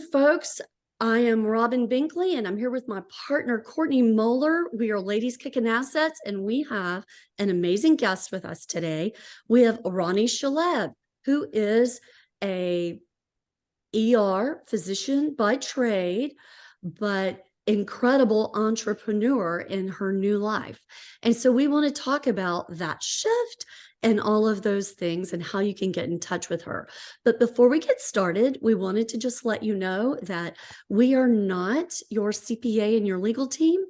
folks. I am Robin Binkley, and I'm here with my partner, Courtney Moeller. We are Ladies Kicking Assets, and we have an amazing guest with us today. We have Ronnie Shalev, who is a ER physician by trade, but incredible entrepreneur in her new life. And so we want to talk about that shift and all of those things and how you can get in touch with her. But before we get started, we wanted to just let you know that we are not your CPA and your legal team.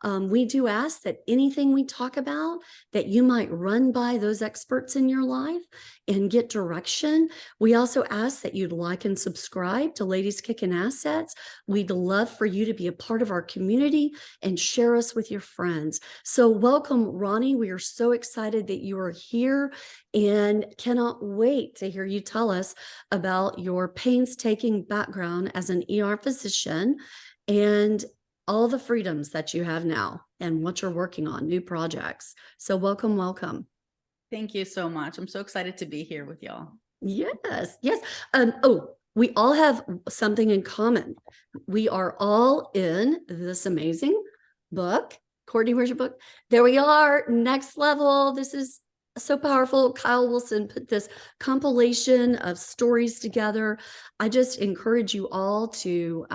We do ask that anything we talk about that you might run by those experts in your life and get direction. We also ask that you'd like and subscribe to Ladies Kicking Assets. We'd love for you to be a part of our community and share us with your friends. So welcome, Ronnie. We are so excited that you are here and cannot wait to hear you tell us about your painstaking background as an ER physician and all the freedoms that you have now and what you're working on, new projects. So welcome, welcome. Thank you so much. I'm so excited to be here with y'all. Yes, yes. We all have something in common. We are all in this amazing book. Courtney, where's your book? There we are, Next Level. This is so powerful. Kyle Wilson put this compilation of stories together. I just encourage you all to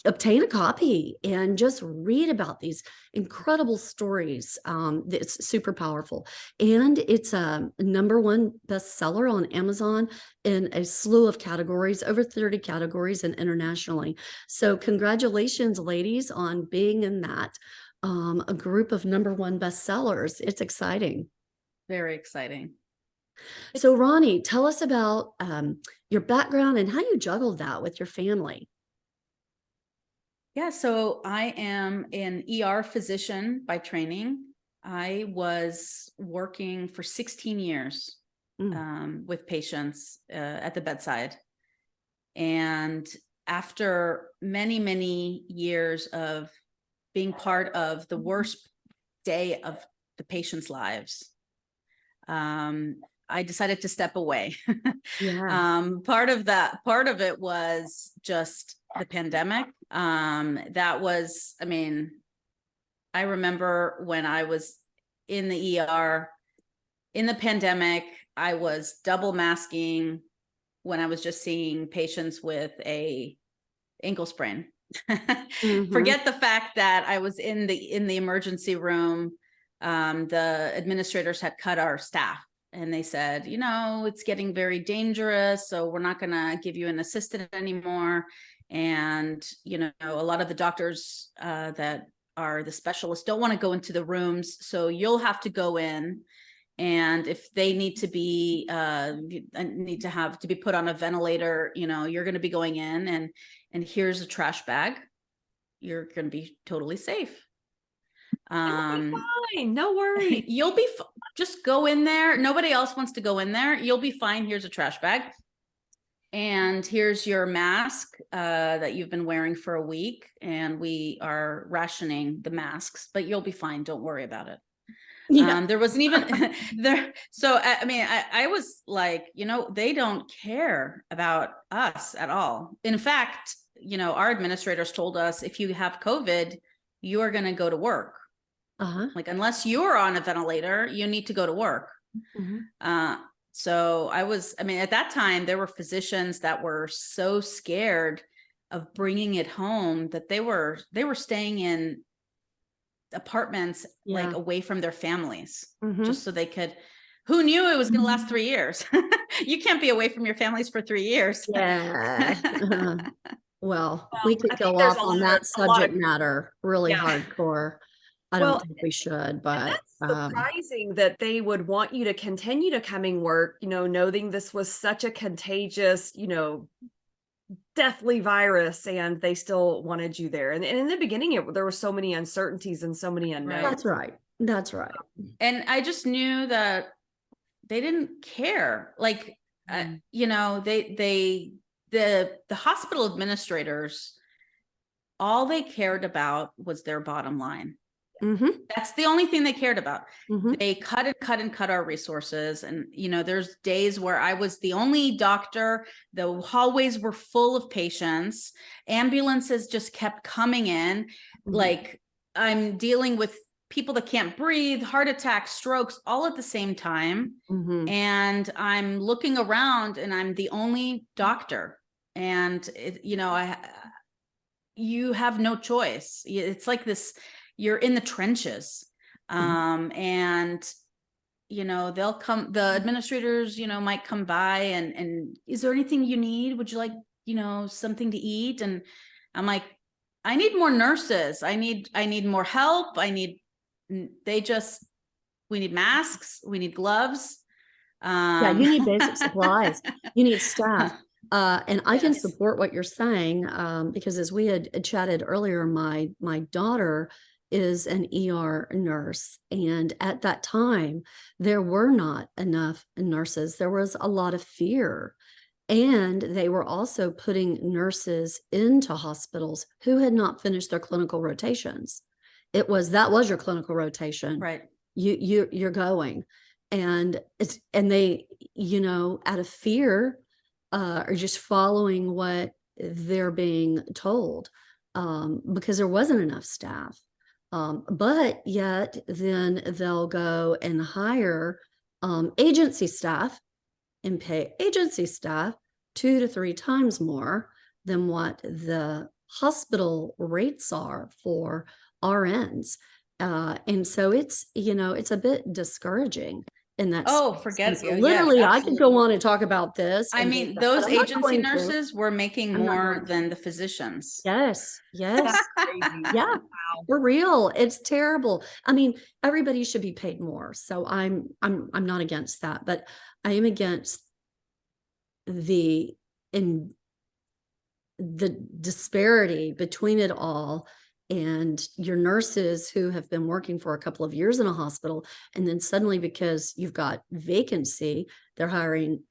obtain a copy and just read about these incredible stories. It's super powerful. And it's a #1 bestseller on Amazon in a slew of categories, over 30 categories and internationally. So congratulations, ladies, on being in that a group of #1 bestsellers. It's exciting. Very exciting. So Ronnie, tell us about your background and how you juggled that with your family. Yeah, so I am an ER physician by training. I was working for 16 years with patients at the bedside. And after many, many years of being part of the worst day of the patients' lives, I decided to step away. Yeah. Part of it was just the pandemic. That was, I remember when I was in the ER in the pandemic, I was double masking when I was just seeing patients with a ankle sprain. Forget the fact that I was in the emergency room. The administrators had cut our staff and they said, it's getting very dangerous, so we're not going to give you an assistant anymore. And, a lot of the doctors that are the specialists don't want to go into the rooms, so you'll have to go in. And if they need to be put on a ventilator, you're going to be going in and here's a trash bag. You're going to be totally safe. You'll be fine. No worries. You'll be just go in there. Nobody else wants to go in there. You'll be fine. Here's a trash bag. And here's your mask that you've been wearing for a week. And we are rationing the masks, but you'll be fine. Don't worry about it. Yeah. There wasn't even there. So, I was like, they don't care about us at all. In fact, our administrators told us, if you have COVID, you are going to go to work. Like, unless you're on a ventilator, you need to go to work. So at that time, there were physicians that were so scared of bringing it home that they were staying in apartments like away from their families, just so they could. Who knew it was going to last 3 years? You can't be away from your families for 3 years. Yeah. Well, we could go off on that subject matter really hardcore. I don't think we should, but that's surprising that they would want you to continue to coming work, knowing this was such a contagious, deathly virus, and they still wanted you there. And in the beginning, there were so many uncertainties and so many unknowns. That's right. And I just knew that they didn't care. Like, the hospital administrators, all they cared about was their bottom line. Mm-hmm. That's the only thing they cared about. Mm-hmm. They cut and cut and cut our resources. And, there's days where I was the only doctor. The hallways were full of patients. Ambulances just kept coming in. Like, I'm dealing with people that can't breathe, heart attacks, strokes, all at the same time. Mm-hmm. And I'm looking around and I'm the only doctor. And, you have no choice. It's like this, you're in the trenches. And they'll come, the administrators, might come by and is there anything you need? Would you like, something to eat? And I'm like, I need more nurses. I need more help. We need masks. We need gloves. Yeah, you need basic supplies. You need staff. And I can Yes. support what you're saying, because as we had chatted earlier, my daughter is an ER nurse. And at that time, there were not enough nurses. There was a lot of fear. And they were also putting nurses into hospitals who had not finished their clinical rotations. That was your clinical rotation. Right. You're going. And they, out of fear, are just following what they're being told, because there wasn't enough staff. But yet then they'll go and hire agency staff and pay agency staff 2 to 3 times more than what the hospital rates are for RNs. And so it's a bit discouraging in that Forget space. it. Literally, Yes, I could go on and talk about this. I and mean, but those I'm not agency going to. nurses were making I'm not more going to. than the physicians. Yes. Crazy. Yeah, Wow. for real. It's terrible. I mean, everybody should be paid more. So I'm not against that, but I am against the disparity between it all, and your nurses who have been working for a couple of years in a hospital, and then suddenly, because you've got vacancy, they're hiring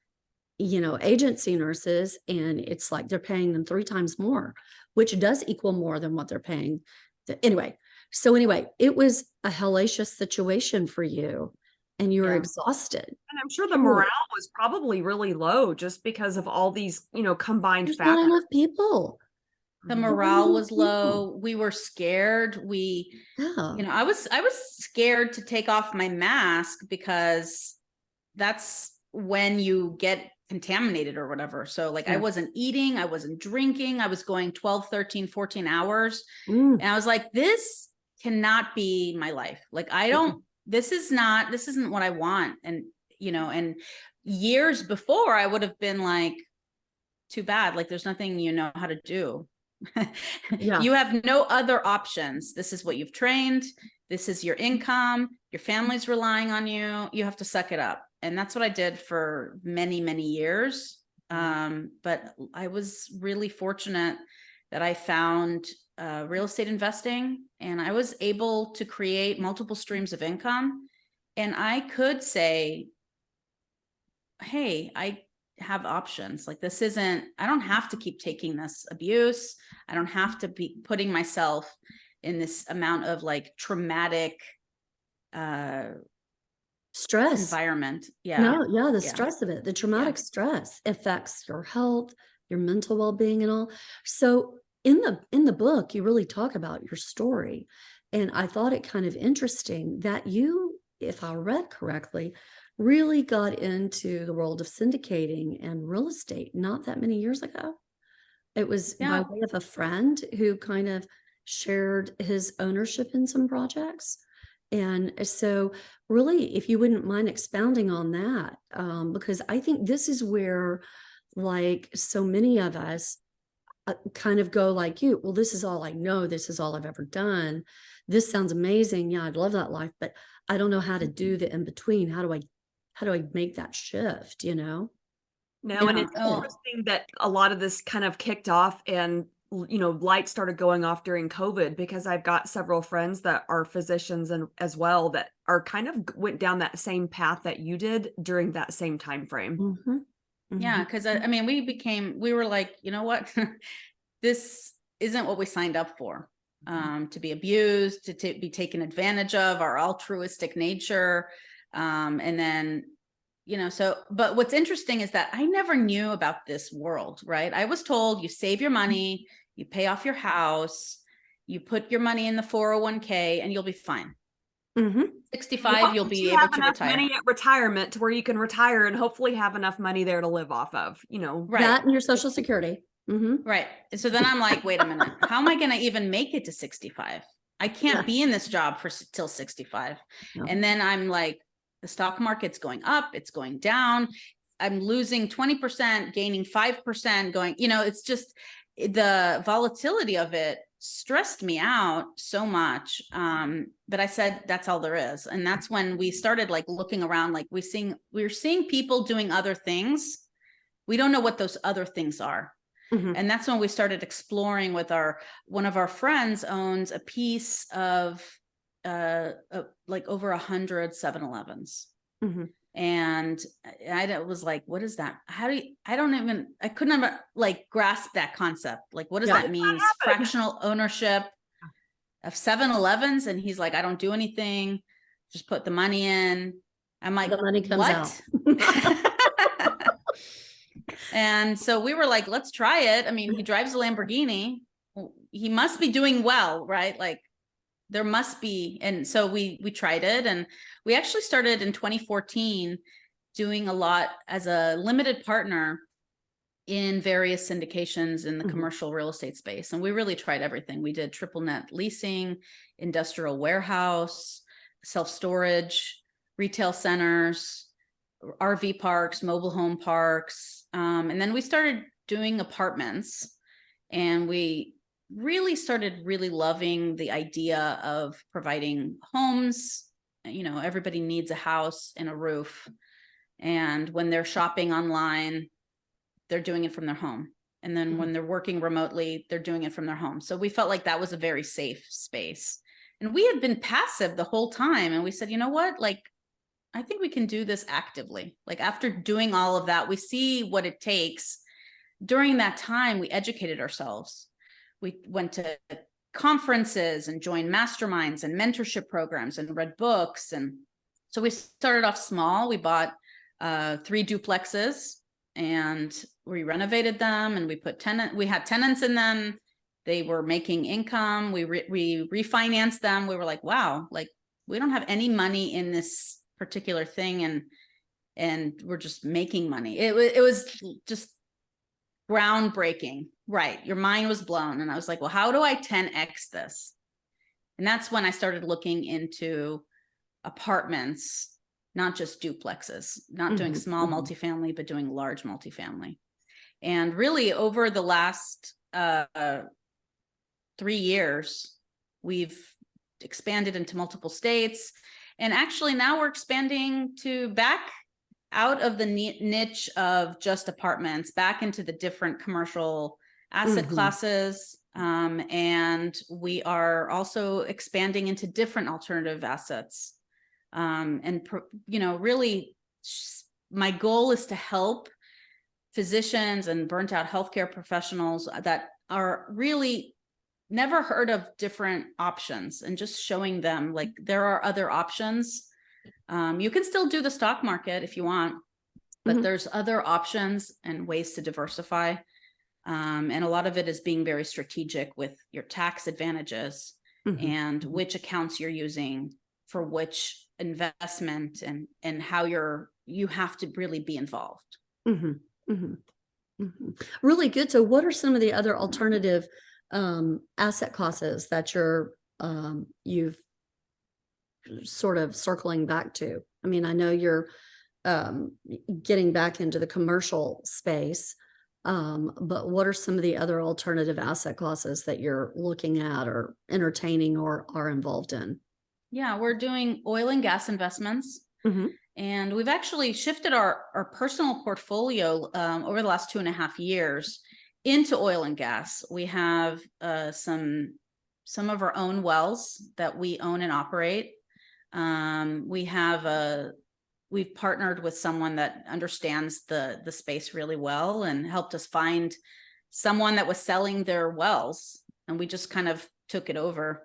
agency nurses, and it's like they're paying them 3 times more, which does equal more than what they're paying. Anyway, it was a hellacious situation for you, and you were Yeah. exhausted. And I'm sure the Truly. morale was probably really low just because of all these, combined There's factors. not enough people. The Mhm. morale was People. low. We were scared. Yeah. I was scared to take off my mask because that's when you get contaminated or whatever. So like, I Yeah. wasn't eating, I wasn't drinking, I was going 12, 13, 14 hours. Mm. And I was like, this cannot be my life. Like, this isn't what I want. And, and years before I would have been like, too bad. Like, there's nothing you know how to do. Yeah. You have no other options. This is what you've trained. This is your income. Your family's relying on you. You have to suck it up. And that's what I did for many, many years. But I was really fortunate that I found real estate investing, and I was able to create multiple streams of income. And I could say, hey, I have options. Like, I don't have to keep taking this abuse. I don't have to be putting myself in this amount of like traumatic Stress. environment. Yeah. No, yeah, the Yeah. stress of it, the traumatic stress affects your health, your mental well-being, and all. So in the book, you really talk about your story. And I thought it kind of interesting that you, if I read correctly, really got into the world of syndicating and real estate not that many years ago. It was by Yeah. way of a friend who kind of shared his ownership in some projects. And so really, if you wouldn't mind expounding on that, because I think this is where, like, so many of us kind of go like you, well, this is all I know. This is all I've ever done. This sounds amazing. Yeah, I'd love that life, but I don't know how to do the in between. How do I make that shift, No, Yeah. and it's interesting that a lot of this kind of kicked off and lights started going off during COVID, because I've got several friends that are physicians and as well that are kind of went down that same path that you did during that same time frame. Mm-hmm. Yeah. Cause I mean, we were like, you know what, this isn't what we signed up for. to be abused, to be taken advantage of, our altruistic nature. And then, but what's interesting is that I never knew about this world, right? I was told you save your money, you pay off your house, you put your money in the 401k and you'll be fine. 65, you'll be able to retire. Money at retirement to where you can retire and hopefully have enough money there to live off of, Right. That and your Social Security. Right. So then I'm like, wait a minute, how am I going to even make it to 65? I can't be in this job till 65. No. And then I'm like, the stock market's going up, it's going down. I'm losing 20%, gaining 5%, going, it's just the volatility of it stressed me out so much. But I said, that's all there is. And that's when we started like looking around, like we were seeing people doing other things. We don't know what those other things are. And that's when we started exploring with one of our friends owns a piece of like over 100 7-Elevens. And I was like, what is that? I couldn't ever like grasp that concept. Like, what does that mean? Fractional ownership of 7-Elevens. And he's like, I don't do anything. Just put the money in. I'm like, the money comes what? out. And so we were like, let's try it. I mean, he drives a Lamborghini. He must be doing well, right? Like there must be. And so we tried it, and we actually started in 2014 doing a lot as a limited partner in various syndications in the commercial real estate space. And we really tried everything. We did triple net leasing, industrial warehouse, self-storage, retail centers, RV parks, mobile home parks. And then we started doing apartments, and we really started loving the idea of providing homes. Everybody needs a house and a roof. And when they're shopping online, they're doing it from their home. And then when they're working remotely, they're doing it from their home. So we felt like that was a very safe space. And we had been passive the whole time. And we said, you know what, like, I think we can do this actively. Like after doing all of that, we see what it takes. During that time, we educated ourselves. We went to conferences and joined masterminds and mentorship programs and read books. And so we started off small. We bought 3 duplexes and we renovated them, and we had tenants in them. They were making income. We refinanced them. We were like, wow, like we don't have any money in this particular thing, and we're just making money. It was just groundbreaking, right? Your mind was blown. And I was like, well, how do I 10x this? And that's when I started looking into apartments, not just duplexes, not doing small multifamily, but doing large multifamily. And really over the last 3 years, we've expanded into multiple states. And actually now we're expanding to back out of the niche of just apartments, back into the different commercial asset classes. And we are also expanding into different alternative assets. Really my goal is to help physicians and burnt out healthcare professionals that are really never heard of different options, and just showing them like there are other options. You can still do the stock market if you want, but there's other options and ways to diversify. And a lot of it is being very strategic with your tax advantages and which accounts you're using for which investment, and how you have to really be involved. Really good. So what are some of the other alternative asset classes that you've sort of circling back to? I mean, I know you're getting back into the commercial space, but what are some of the other alternative asset classes that you're looking at or entertaining or are involved in? Yeah, we're doing oil and gas investments. And we've actually shifted our personal portfolio over the last 2.5 years into oil and gas. We have some of our own wells that we own and operate. We've partnered with someone that understands the space really well and helped us find someone that was selling their wells. And we just kind of took it over.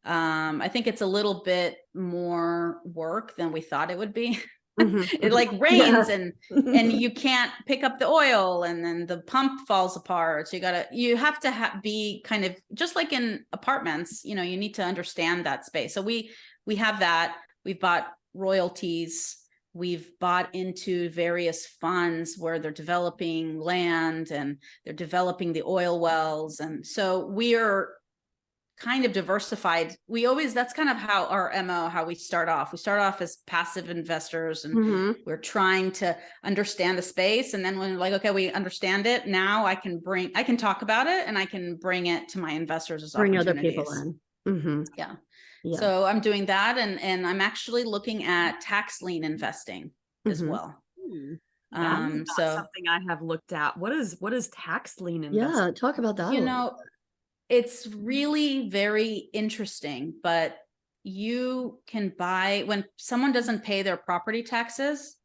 I think it's a little bit more work than we thought it would be. It like rains and you can't pick up the oil, and then the pump falls apart. So you have to be kind of just like in apartments, you need to understand that space. So we have that. We've bought royalties. We've bought into various funds where they're developing land and they're developing the oil wells. And so we are kind of diversified. That's kind of how our MO, how we start off. We start off as passive investors, and we're trying to understand the space. And then when we're like, okay, we understand it. Now I can talk about it, and I can bring it to my investors as bring opportunities. other people in. Yeah. So I'm doing that. And I'm actually looking at tax lien investing as well. That's something I have looked at. What is tax lien investing? Yeah. Talk about that. It's really very interesting, but you can buy, when someone doesn't pay their property taxes,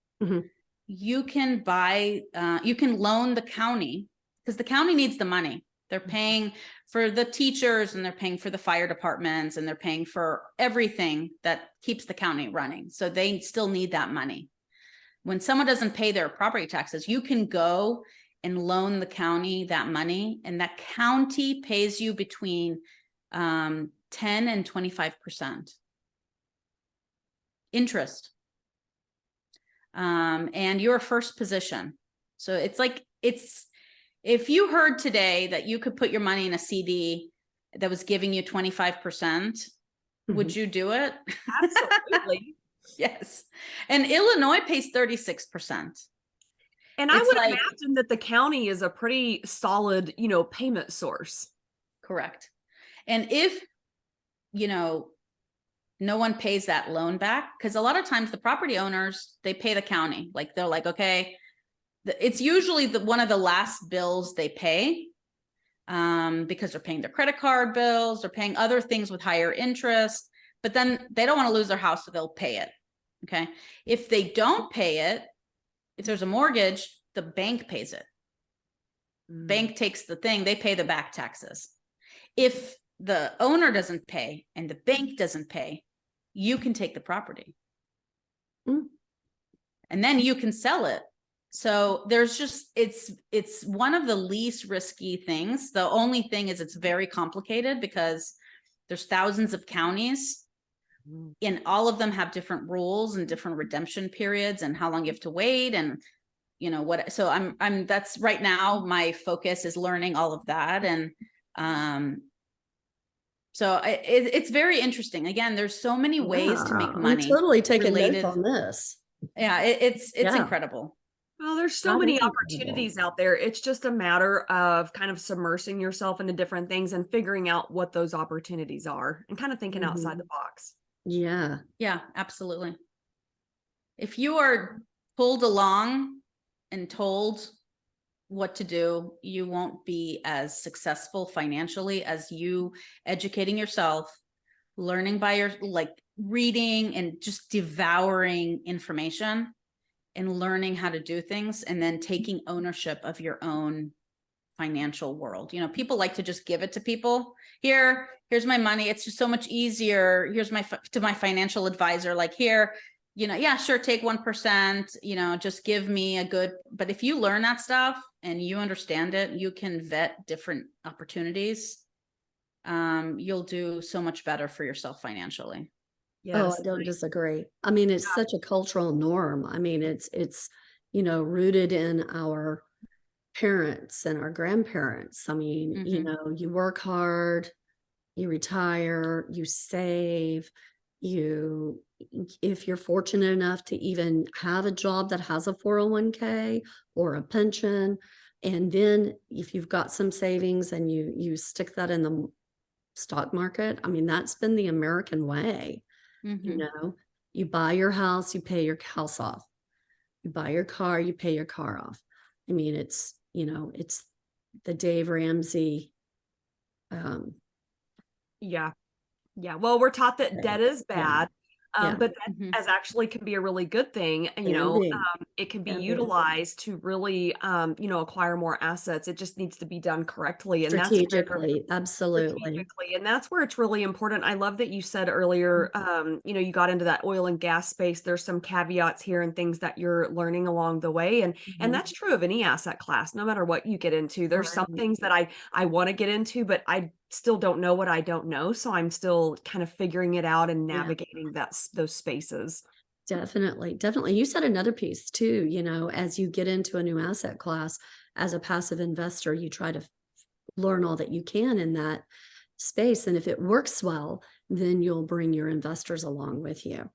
you can loan the county, because the county needs the money. They're paying for the teachers, and they're paying for the fire departments, and they're paying for everything that keeps the county running. So they still need that money. When someone doesn't pay their property taxes, you can go and loan the county that money, and that county pays you between 10 and 25% interest. And your first position. So it's like, if you heard today that you could put your money in a CD that was giving you 25%, would you do it? Absolutely. Yes. And Illinois pays 36%. And I would imagine that the county is a pretty solid, payment source. Correct. And if, no one pays that loan back, because a lot of times the property owners, they pay the county. Like they're like, okay, it's usually one of the last bills they pay, because they're paying their credit card bills, they're paying other things with higher interest, but then they don't want to lose their house, so they'll pay it. Okay. If they don't pay it, if there's a mortgage, the bank pays it. Bank takes the thing, they pay the back taxes. If the owner doesn't pay and the bank doesn't pay, you can take the property. And then you can sell it. So there's it's one of the least risky things. The only thing is it's very complicated because there's thousands of counties, and all of them have different rules and different redemption periods and how long you have to wait, and what. So I'm that's right now my focus is learning all of that. And so it's very interesting. Again, there's so many ways to make money. I'm totally taking notes on this. Yeah, it's incredible. Well, there's so many opportunities out there. It's just a matter of kind of submersing yourself into different things and figuring out what those opportunities are, and kind of thinking outside the box. Yeah. Yeah, absolutely. If you are pulled along and told what to do, you won't be as successful financially as you educating yourself, learning by reading and just devouring information and learning how to do things, and then taking ownership of your own financial world. People like to just give it to people. Here's my money. It's just so much easier. Here's to my financial advisor, like, here, yeah, sure, take 1%, just give me a good. But if you learn that stuff and you understand it, you can vet different opportunities. You'll do so much better for yourself financially. Yes. Oh, I don't disagree. I mean, it's such a cultural norm. I mean, it's rooted in our parents and our grandparents. I mean, you work hard, you retire, you save, if you're fortunate enough to even have a job that has a 401k or a pension, and then if you've got some savings and you stick that in the stock market. I mean, that's been the American way. You buy your house, you pay your house off. You buy your car, you pay your car off. I mean, it's the Dave Ramsey. Yeah. Well, we're taught that debt is bad. Yeah. But that Mhm. as actually can be a really good thing. And, Can be. it can be Can be. utilized to really, acquire more assets. It just needs to be done correctly. And that's where Strategically, absolutely. strategically, and that's where it's really important. I love that you said earlier, you got into that oil and gas space. There's some caveats here and things that you're learning along the way, and Mhm. that's true of any asset class, no matter what you get into. There's some Right. things that I want to get into, but I still don't know what I don't know, so I'm still kind of figuring it out and Yeah. navigating those spaces. Definitely, definitely. You said another piece too, as you get into a new asset class as a passive investor, you try to learn all that you can in that space. And if it works well, then you'll bring your investors along with you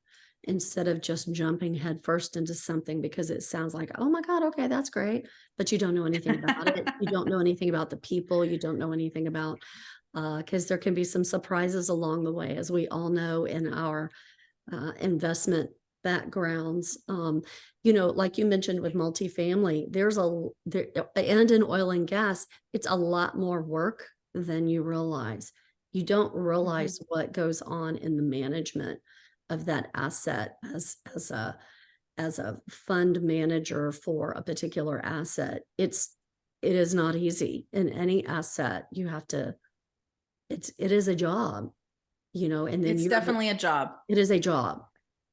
instead of just jumping headfirst into something because it sounds like, oh my God, okay, that's great. But you don't know anything about it. You don't know anything about the people. You don't know anything about, because there can be some surprises along the way, as we all know in our investment backgrounds. Like you mentioned with multifamily, and in oil and gas, it's a lot more work than you realize. You don't realize what goes on in the management of that asset as a fund manager for a particular asset. It is not easy in any asset. It is a job, and then It's you're definitely a job. it is a job.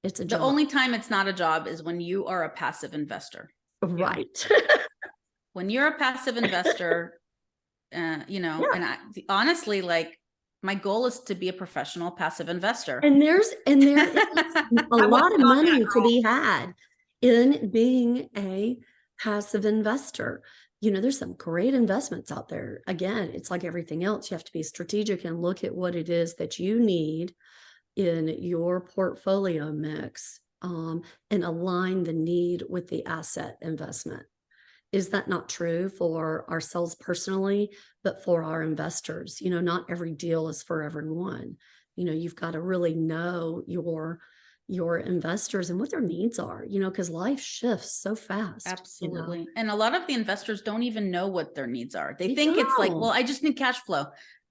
It's a The job. only time it's not a job is when you are a passive investor. Right. When you're a passive investor, and honestly, like my goal is to be a professional passive investor. And there is a I lot wasn't of on that, money to girl. be had in being a passive investor. There's some great investments out there. Again, it's like everything else. You have to be strategic and look at what it is that you need in your portfolio mix, and align the need with the asset investment. Is that not true for ourselves personally, but for our investors? Not every deal is for everyone. You've got to really know your investors and what their needs are, because life shifts so fast. Absolutely. And a lot of the investors don't even know what their needs are. They They think it's like, don't. well, I just need cash flow.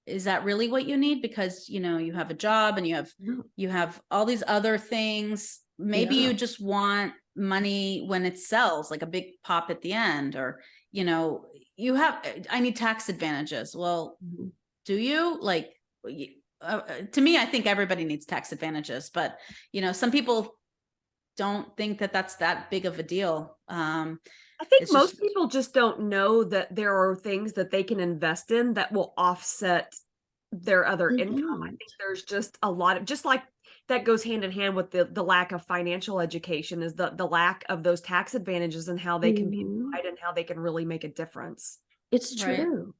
Is that really what you need? Because, you have a job and No. you have all these other things. Maybe Yeah. you just want money when it sells, like a big pop at the end, or, I need tax advantages. Well, Mhm. do you to me, I think everybody needs tax advantages, but some people don't think that that's that big of a deal. I think It's most just people just don't know that there are things that they can invest in that will offset their other They income. I don't. think there's just a lot of, just like that goes hand in hand with the lack of financial education, is the lack of those tax advantages and how they can be Mhm. applied and how they can really make a difference. It's right. true.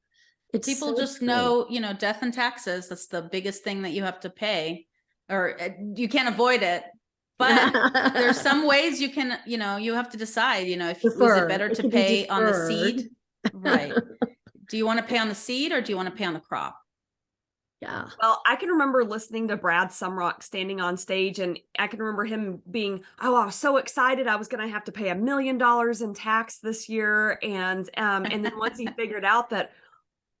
It's People so just true. know, death and taxes. That's the biggest thing that you have to pay, or you can't avoid it. But there's some ways you can, you have to decide, if is it Deferred. better It to can be pay on the deferred. seed? Right. Do you want to pay on the seed or do you want to pay on the crop? Yeah. Well, I can remember listening to Brad Sumrock standing on stage, and I can remember him being, oh, I was so excited I was going to have to pay $1 million in tax this year. And then once he figured out that,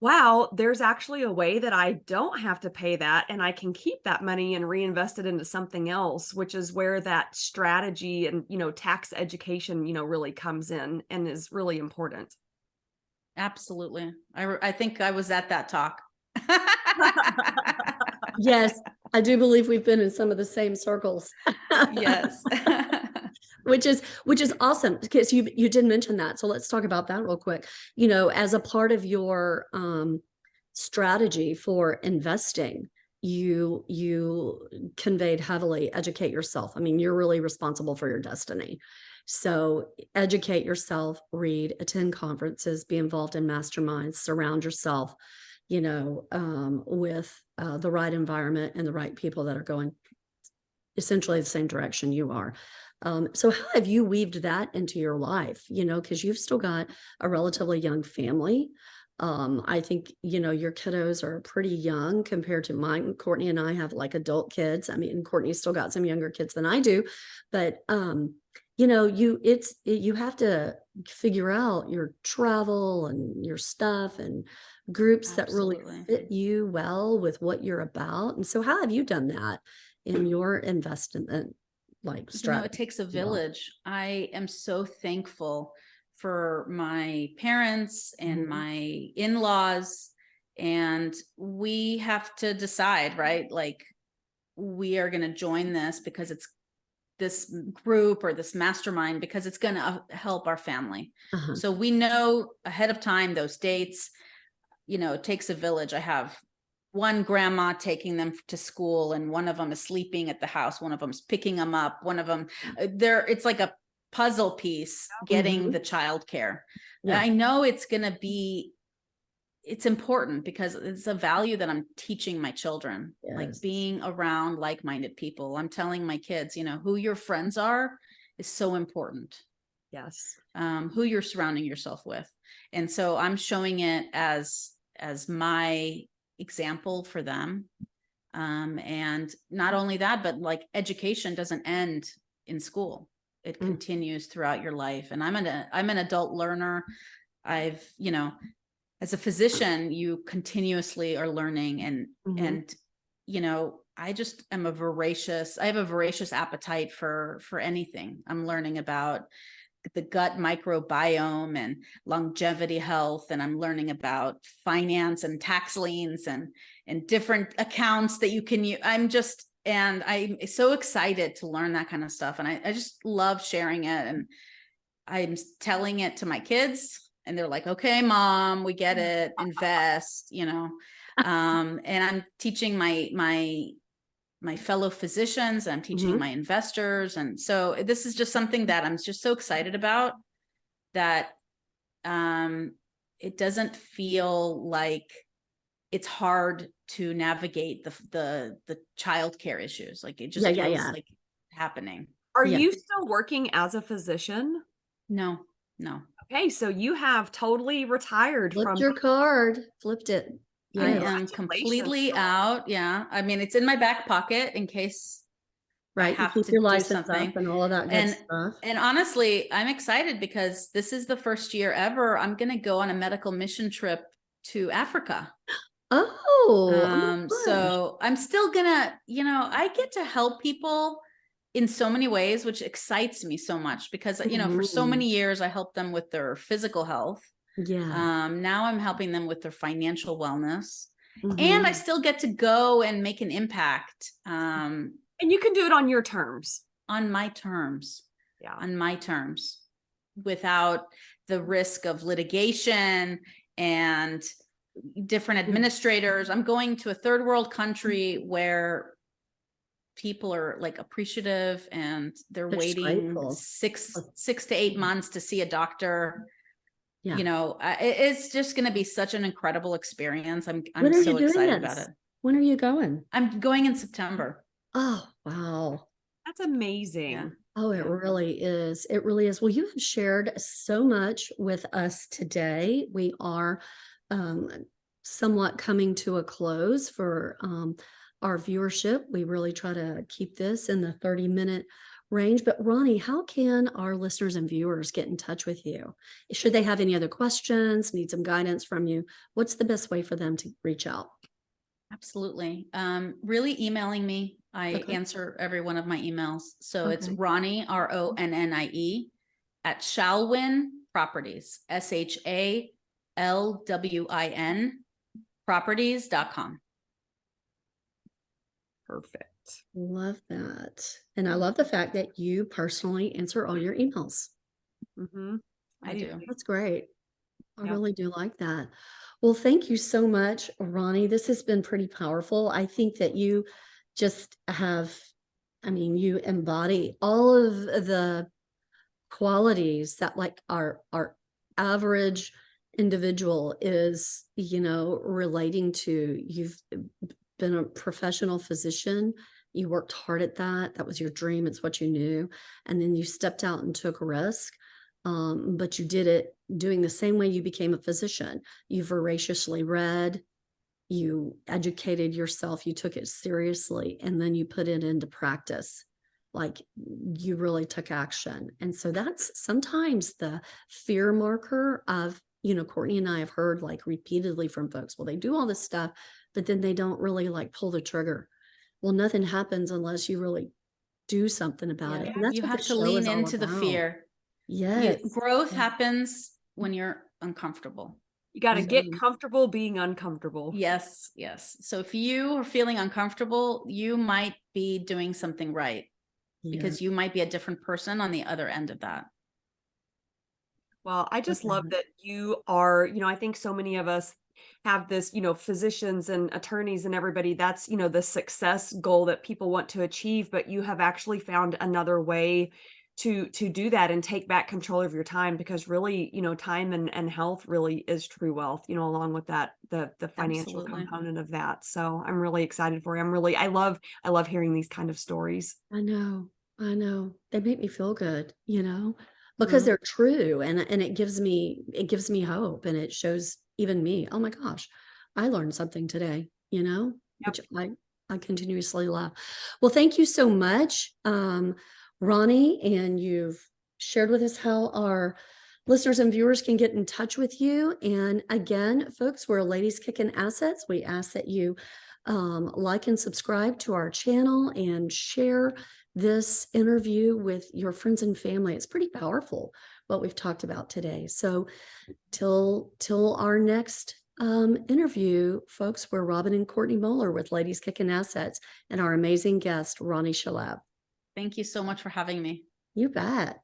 wow, there's actually a way that I don't have to pay that and I can keep that money and reinvest it into something else, which is where that strategy and, tax education, really comes in and is really important. Absolutely. I think I was at that talk. Yes, I do believe we've been in some of the same circles. Yes. which is awesome, because you did mention that. So let's talk about that real quick. As a part of your strategy for investing, you conveyed heavily educate yourself. I mean, you're really responsible for your destiny. So educate yourself, read, attend conferences, be involved in masterminds, surround yourself, with the right environment and the right people that are going essentially the same direction you are. So how have you weaved that into your life? Because you've still got a relatively young family. I think, your kiddos are pretty young compared to mine. Courtney and I have like adult kids. I mean, Courtney's still got some younger kids than I do, but you have to figure out your travel and your stuff and groups that really Absolutely. fit you well with what you're about. And so how have you done that in your investment like strategy? It takes a village. I am so thankful for my parents and my in-laws, and we have to decide, right? Like, we are going to join this because it's this group or this mastermind because it's going to help our family. So we know ahead of time those dates. It takes a village. I have one grandma taking them to school, and one of them is sleeping at the house. One of them's picking them up. One of them, it's like a puzzle piece getting the childcare. Yeah. I know it's important because it's a value that I'm teaching my children, like being around like-minded people. I'm telling my kids, who your friends are is so important. Yes. Who you're surrounding yourself with. And so I'm showing it as my example for them. And not only that, but like education doesn't end in school. It continues throughout your life. And I'm an adult learner. I've, as a physician, you continuously are learning and I just am I have a voracious appetite for anything. I'm learning about the gut microbiome and longevity health, and I'm learning about finance and tax liens and different accounts that you can use. I'm so excited to learn that kind of stuff, and I just love sharing it, and I'm telling it to my kids, and they're like, okay, Mom, we get it, invest, and I'm teaching my fellow physicians, I'm teaching my investors. And so this is just something that I'm just so excited about, that it doesn't feel like it's hard to navigate the childcare issues. Like, it just feels like happening. Are you still working as a physician? No. Okay, so you have totally retired Flipped your card, flipped it. I am completely out. Yeah. I mean, it's in my back pocket in case I have to your do license something up and all of that good stuff. And honestly, I'm excited because this is the first year ever I'm going to go on a medical mission trip to Africa. So I'm still gonna, I get to help people in so many ways, which excites me so much because, for so many years I helped them with their physical health. Now I'm helping them with their financial wellness, and I still get to go and make an impact. And you can do it on your terms. On my terms. Yeah. On my terms, without the risk of litigation and different administrators. I'm going to a third world country where people are like appreciative, and they're waiting grateful. six to 8 months to see a doctor. It's just going to be such an incredible experience. I'm so excited about it. When are you going? I'm going in September. Oh, wow. That's amazing. Yeah. Oh, it really is. It really is. Well, you have shared so much with us today. We are somewhat coming to a close for our viewership. We really try to keep this in the 30-minute range. But Ronnie, how can our listeners and viewers get in touch with you? Should they have any other questions, need some guidance from you? What's the best way for them to reach out? Absolutely. Really emailing me. I answer every one of my emails. So it's Ronnie, RONNIE, at Shalwin Properties, SHALWIN properties.com. Perfect. Love that. And I love the fact that you personally answer all your emails. I do. That's great. I really do like that. Well, thank you so much, Ronnie. This has been pretty powerful. I think that you just you embody all of the qualities that like our average individual is, relating to. You've been a professional physician. You worked hard at that. That was your dream. It's what you knew. And then you stepped out and took a risk. But you did it doing the same way you became a physician. You voraciously read, you educated yourself, you took it seriously, and then you put it into practice. Like, you really took action. And so that's sometimes the fear marker of, Courtney and I have heard like repeatedly from folks, well, they do all this stuff, but then they don't really like pull the trigger. Well, nothing happens unless you really do something about it. Yeah. And that's You what the have to show is lean all into the about. fear. Yes. Growth Yeah. happens when you're uncomfortable. You got to get Mhm. comfortable being uncomfortable. Yes, yes. So if you are feeling uncomfortable, you might be doing something right, Yeah. because you might be a different person on the other end of that. Well, I just love Okay. that you are, I think so many of us have this, physicians and attorneys and everybody, that's, the success goal that people want to achieve, but you have actually found another way to do that and take back control of your time, because really, time and health really is true wealth, along with that, the financial Absolutely. component of that. So I'm really excited for you. I love hearing these kind of stories. I know. I know. They make me feel good, because Mhm. they're true, and it gives me hope, and it shows even me, oh my gosh, I learned something today, Yep. which I continuously love. Well, thank you so much, Ronnie, and you've shared with us how our listeners and viewers can get in touch with you. And again, folks, we're Ladies Kicking Assets. We ask that you like and subscribe to our channel and share this interview with your friends and family. It's pretty powerful what we've talked about today. So till our next interview, folks, we're Robin and Courtney Moeller with Ladies Kicking Assets and our amazing guest, Ronnie Shalev. Thank you so much for having me. You bet.